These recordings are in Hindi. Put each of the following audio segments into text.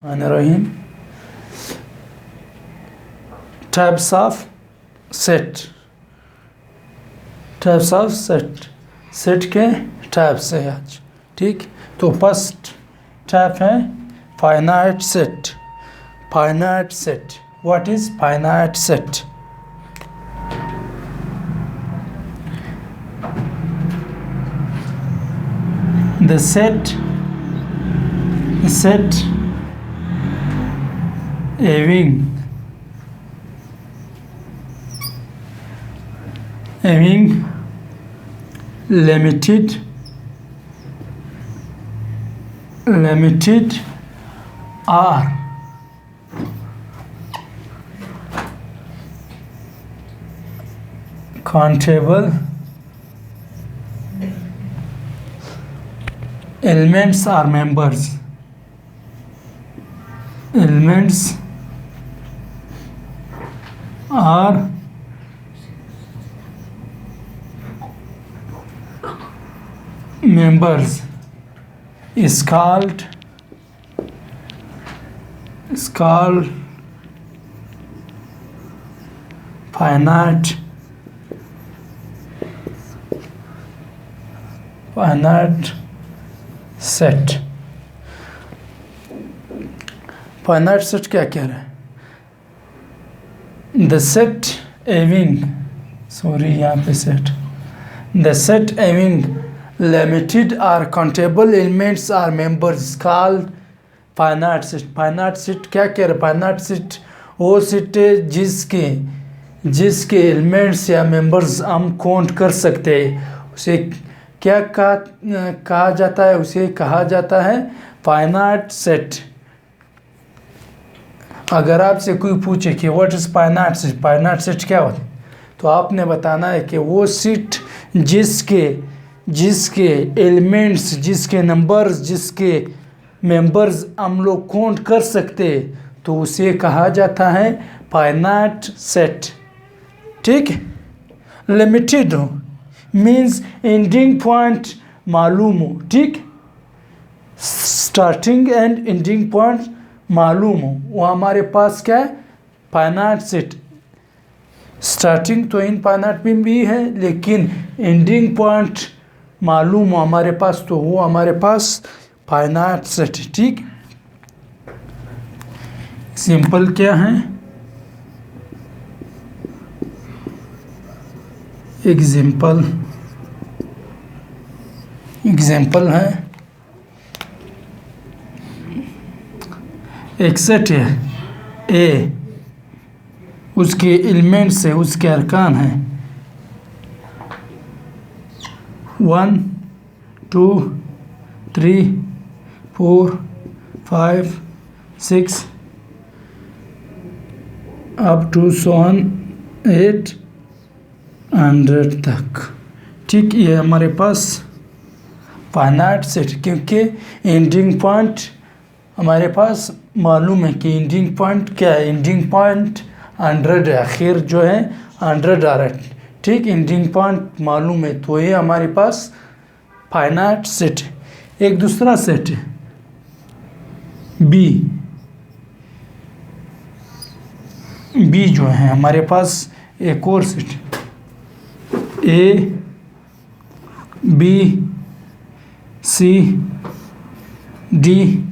Rahim. Types of set. Types of set के टाइप्स है आज. ठीक, तो फर्स्ट टाइप है finite set. Finite set, what is finite set? The set having limited or countable elements or members. Elements or members is called finite set. Finite set क्या कह रहा है? The set having limited or countable elements or members called finite set. Finite set क्या कह रहा है? फाइनाइट सेट वो सेट है जिसके एलिमेंट्स या मेंबर्स हम काउंट कर सकते हैं. उसे क्या कहा जाता है? उसे कहा जाता है फाइनाइट सेट. अगर आपसे कोई पूछे कि what is finite set, finite set क्या होता है, तो आपने बताना है कि वो सेट जिसके एलिमेंट्स, जिसके नंबर्स, जिसके मेंबर्स हम लोग काउंट कर सकते हैं, तो उसे कहा जाता है फाइनाइट सेट. ठीक, लिमिटेड हो मीन्स एंडिंग पॉइंट मालूम हो. ठीक, स्टार्टिंग एंड एंडिंग पॉइंट मालूम हो, वो हमारे पास क्या है? Finite set. स्टार्टिंग तो इनफाइनाइट में भी है, लेकिन एंडिंग पॉइंट मालूम हो हमारे पास, तो वो हमारे पास फाइनाइट सेट. ठीक, सिंपल क्या है? एग्जाम्पल है, एक सेट है ए, उसके एलिमेंट्स है, उसके अरकान है 1 2 3 4 5 6 अप टू 800 तक. ठीक, ये हमारे पास फाइनाइट सेट, क्योंकि एंडिंग पॉइंट हमारे पास मालूम है कि एंडिंग पॉइंट क्या है. एंडिंग पॉइंट 100 है, आखिर जो है 100 आ रहा है. ठीक, एंडिंग पॉइंट मालूम है, तो ये हमारे पास फाइनाइट सेट है. एक दूसरा सेट है बी जो है हमारे पास एक और set A B C D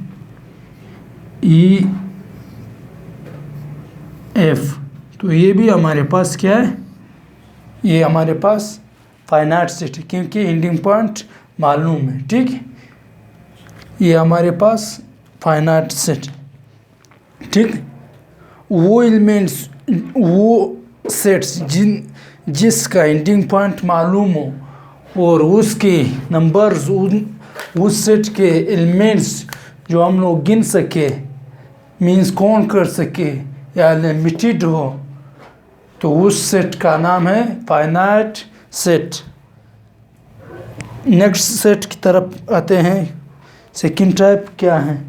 E F. तो ये भी हमारे पास क्या है? ये हमारे पास फाइनाइट सेट है, क्योंकि एंडिंग पॉइंट मालूम है. ठीक, ये हमारे पास फाइनाइट सेट. ठीक, वो एलिमेंट्स, वो सेट्स जिसका एंडिंग पॉइंट मालूम हो और उसके नंबर्स, उस सेट के एलिमेंट्स जो हम लोग गिन सके, मीन्स काउंट कर सके, या लिमिटेड हो, तो उस सेट का नाम है फाइनाइट सेट. नेक्स्ट सेट की तरफ आते हैं. सेकंड टाइप क्या है?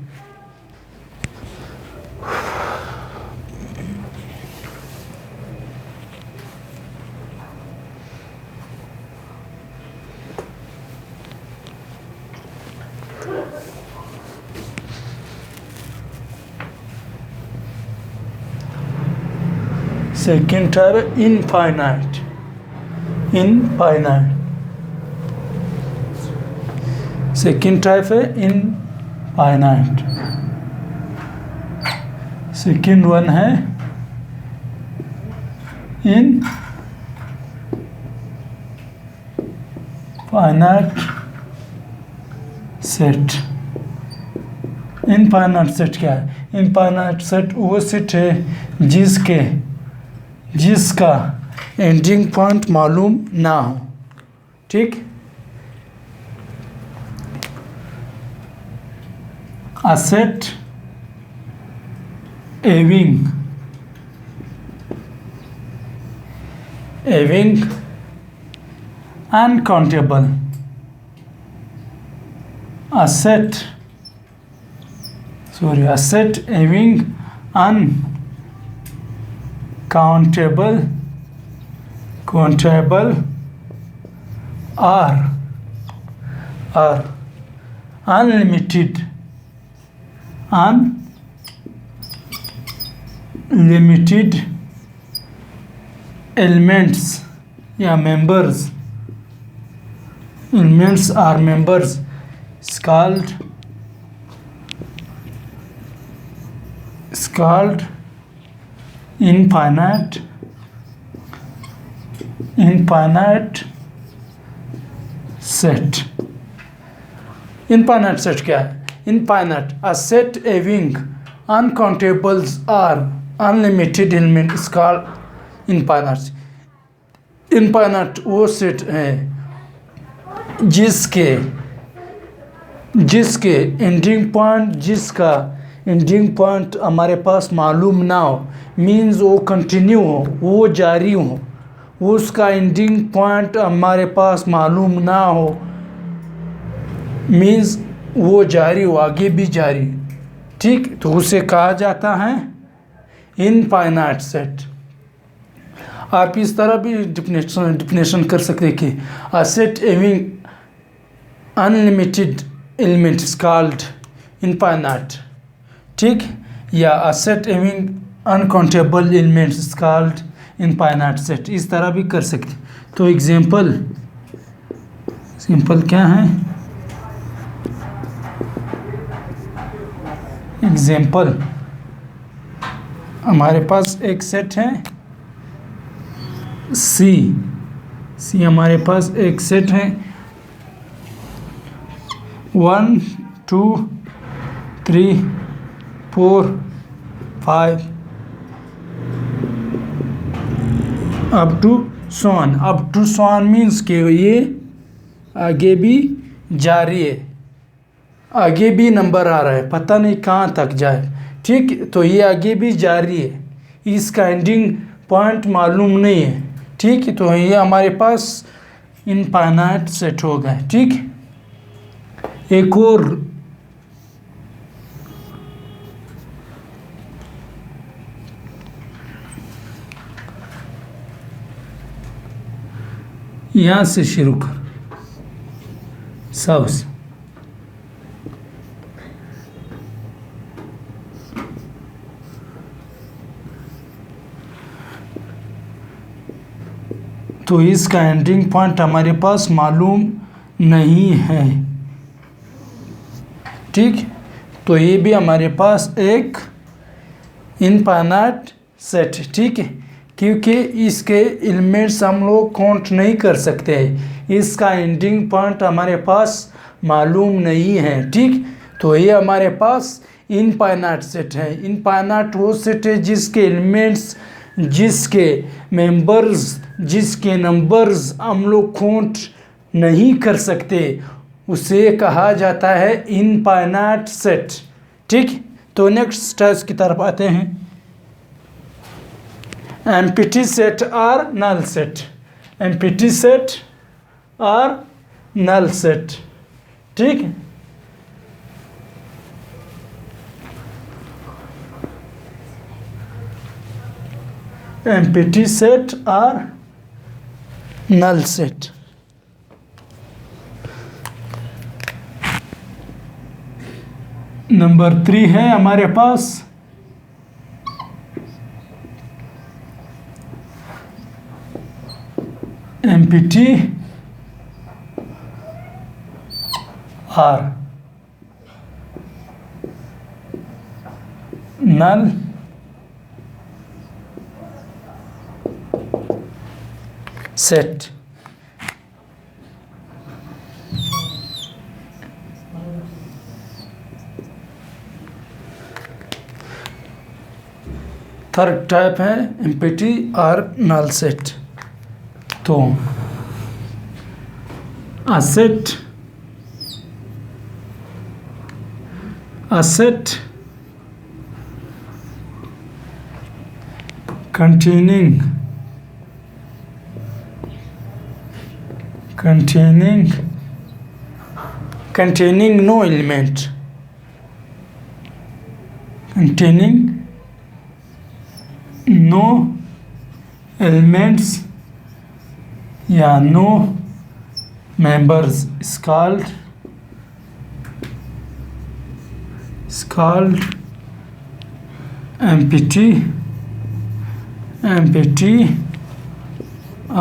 सेकेंड टाइप है इनफाइनाइट। इनफाइनाइट सेकेंड टाइप है इनफाइनाइट। सेकेंड वन है इनफाइनाइट सेट। इनफाइनाइट सेट क्या है? इनफाइनाइट सेट वो सेट है जिसका एंडिंग पॉइंट मालूम ना हो। ठीक, a set having uncountable a set having uncountable or unlimited elements या members is called infinite set। Infinite set क्या है? Infinite a set having uncountables or unlimited element is called infinite। Infinite वो सेट है जिसका एंडिंग पॉइंट हमारे पास मालूम ना हो, मीन्स वो कंटिन्यू हो, वो जारी हो, उसका एंडिंग पॉइंट हमारे पास मालूम ना हो, मीन्स वो जारी हो, आगे भी जारी। ठीक, तो उसे कहा जाता है इनफाइनाइट सेट। आप इस तरह भी डिफिनेशन कर सकते हैं कि a set having unlimited elements called infinite. ठीक, या a set having uncountable elements called infinite set, इस तरह भी कर सकते। तो एग्जांपल क्या है? एग्जांपल हमारे पास एक सेट है सी हमारे पास एक सेट है 1 2 3 4 5 अप टू सॉन मीन्स के ये आगे भी जारी है, आगे भी नंबर आ रहा है, पता नहीं कहाँ तक जाए। ठीक, तो ये आगे भी जारी है, इसका एंडिंग पॉइंट मालूम नहीं है। ठीक, तो ये हमारे पास इनफाइनाइट सेट हो गए। ठीक, एक और यहाँ से शुरू कर सबसे तो इसका एंडिंग पॉइंट हमारे पास मालूम नहीं है। ठीक, तो ये भी हमारे पास एक इनफाइनाइट सेट है। ठीक है, क्योंकि इसके एलिमेंट्स हम लोग काउंट नहीं कर सकते, इसका एंडिंग पॉइंट हमारे पास मालूम नहीं है। ठीक, तो ये हमारे पास इनफाइनाइट सेट है। इनफाइनाइट वो सेट है जिसके एलिमेंट्स, जिसके मेंबर्स, जिसके नंबर्स हम लोग काउंट नहीं कर सकते, उसे कहा जाता है इनफाइनाइट सेट। ठीक, तो नेक्स्ट टाइप की तरफ आते हैं। एम्प्टी सेट और नल सेट। एम्प्टी सेट और नल सेट। ठीक, एम्प्टी सेट और नल सेट। नंबर 3 है हमारे पास empty or null set. Third type है एम्प्टी आर नल सेट। तो a set containing no element, containing no elements या no members is called empty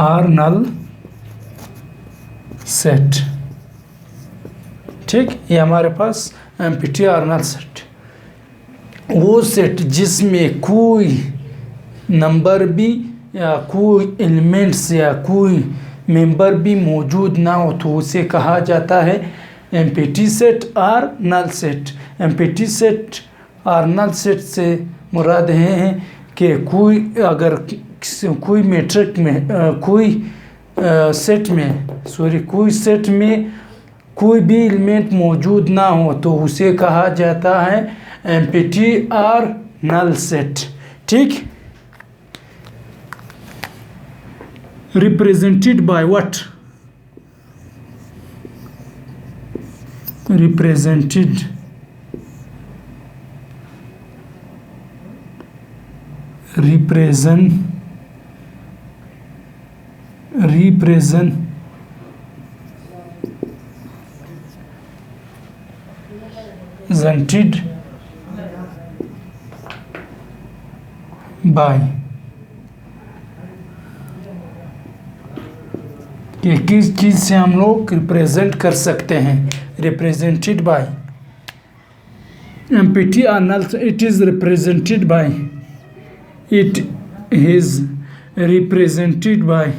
or null set। ठीक, ये हमारे पास एम्प्टी और नल सेट, वो सेट जिसमें कोई नंबर भी या कोई एलिमेंट्स या कोई मेंबर भी मौजूद ना हो तो उसे कहा जाता है एम्प्टी सेट और नल सेट। एम्प्टी सेट और नल सेट से मुराद है कि कोई अगर कोई मैट्रिक्स में कोई सेट में कोई भी एलिमेंट मौजूद ना हो तो उसे कहा जाता है एम्प्टी और नल सेट। ठीक, represented by what? Represented by कि किस चीज़ से हम लोग रिप्रेजेंट कर सकते हैं, रिप्रेजेंटेड बाय एम्प्टी और null. It is represented by, it is represented by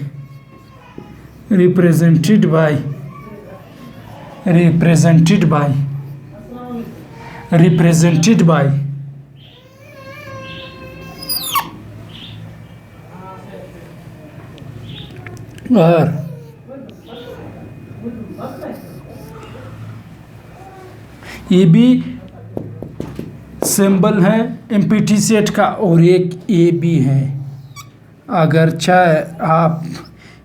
और ये भी सिंबल है एम्प्टी सेट का और एक ए भी है। अगर चाहे आप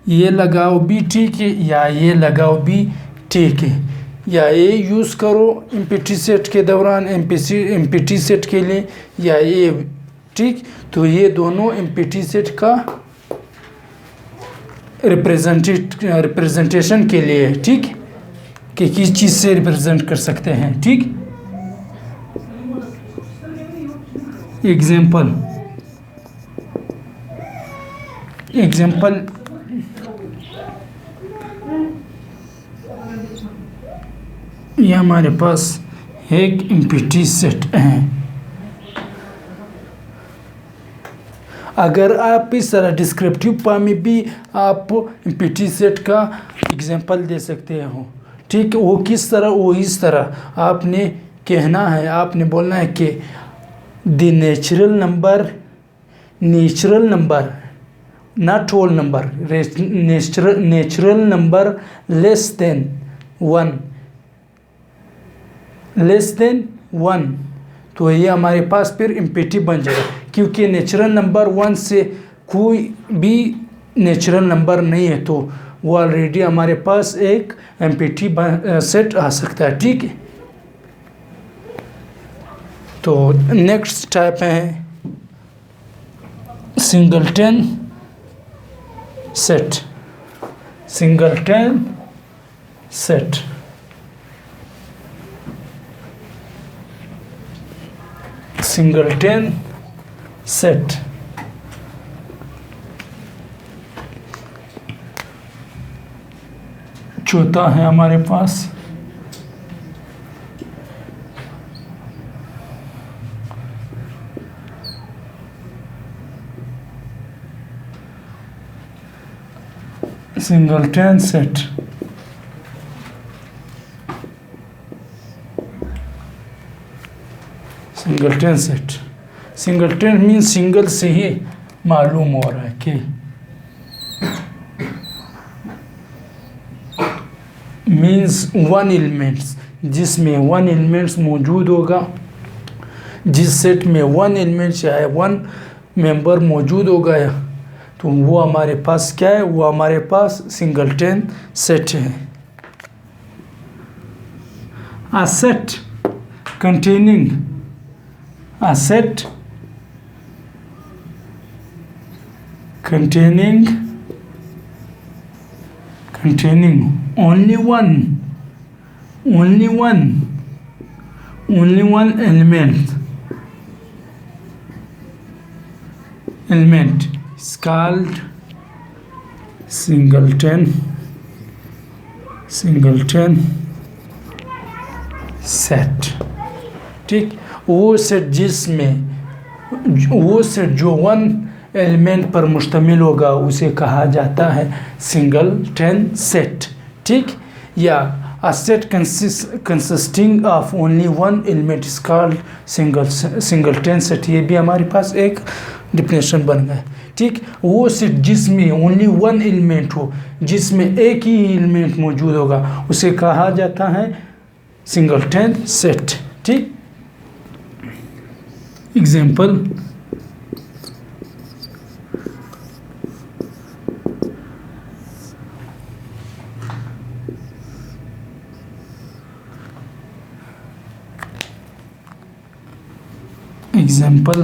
ये लगाओ भी ठीक है या ये लगाओ भी ठीक है, या ये यूज़ करो एम्प्टी सेट के दौरान एम्प्टी सेट के लिए या ये, ठीक। तो ये दोनों एम्प्टी सेट का रिप्रेजेंटेशन के लिए, ठीक, कि किस चीज़ से रिप्रेजेंट कर सकते हैं। ठीक, एग्जाम्पल ये हमारे पास एक एम्प्टी सेट है। अगर आप इस तरह डिस्क्रिप्टिव फॉर्म में भी आप एम्प्टी सेट का एग्जाम्पल दे सकते हो, ठीक। वो किस तरह, वो इस तरह आपने कहना है, आपने बोलना है कि the natural number not whole number, natural number less than one. तो ये हमारे पास फिर एम्प्टी बन जाएगा, क्योंकि नेचुरल नंबर 1 से कोई भी नेचुरल नंबर नहीं है, तो वो ऑलरेडी हमारे पास एक एम्प्टी सेट आ सकता है। ठीक है, तो नेक्स्ट टाइप है सिंगलटन सेट। चौथा है हमारे पास singleton set. Singleton set, singleton mean single से ही मालूम हो रहा है कि मीन्स वन एलिमेंट्स, जिसमें वन एलिमेंट्स मौजूद होगा, जिस सेट में वन एलिमेंट चाहे वन मेंबर मौजूद होगा, तो वो हमारे पास क्या है, वो हमारे पास सिंगलटन सेट है। A set containing only one element is called singleton set. ठीक, वो सेट जो वन एलिमेंट पर मुश्तमिल होगा उसे कहा जाता है सिंगलटन सेट। ठीक, या a set consisting of only one element is called singleton set। ये भी हमारे पास एक डिफिनेशन बन गया। ठीक, वो सेट जिसमें ओनली वन एलिमेंट हो, जिसमें एक ही एलिमेंट मौजूद होगा, उसे कहा जाता है सिंगलटन सेट। ठीक, एग्जाम्पल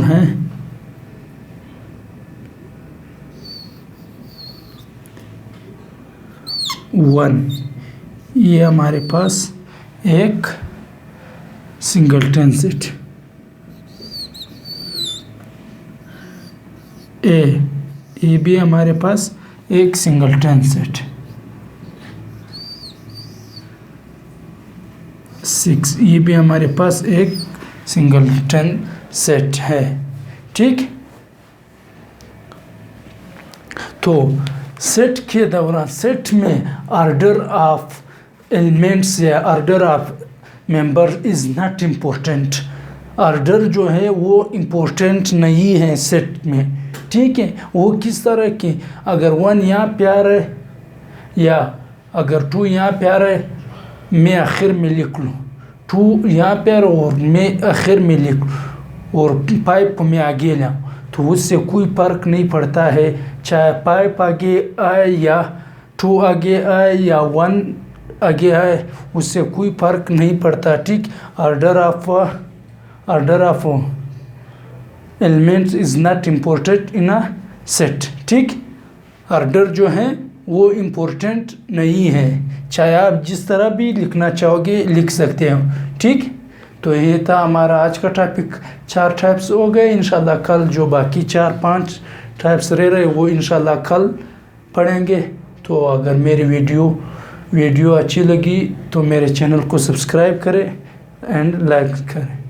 है 1, ये हमारे पास एक सिंगलटन सेट। ए भी हमारे पास एक सिंगलटन सेट। 6, ये भी हमारे पास एक सिंगलटन सेट है। ठीक, तो सेट के दौरान सेट में ऑर्डर ऑफ एलिमेंट्स या order of member is not important. Order जो है वो इम्पोर्टेंट नहीं है सेट में। ठीक है, वो किस तरह की, अगर 1 यहाँ पे आ रहा है या अगर 2 यहाँ पे आ रहा है, मैं आखिर में लिख लूँ 2 यहाँ पे आ रहा है और मैं आखिर में लिख लूँ और पाइप को मैं आगे लाऊँ, तो उससे कोई फ़र्क नहीं पड़ता है, चाहे पाइप आगे आए या 2 आगे आए या 1 आगे आए, उससे कोई फ़र्क नहीं पड़ता। ठीक, order of elements is not important in a set. ठीक, ऑर्डर जो है वो इम्पोर्टेंट नहीं है, चाहे आप जिस तरह भी लिखना चाहोगे लिख सकते हो। ठीक, तो ये था हमारा आज का टॉपिक। 4 टाइप्स हो गए। इंशाल्लाह कल जो बाकी 4-5 टाइप्स रह रहे वो इंशाल्लाह कल पढ़ेंगे। तो अगर मेरी वीडियो अच्छी लगी तो मेरे चैनल को सब्सक्राइब करें एंड लाइक करें।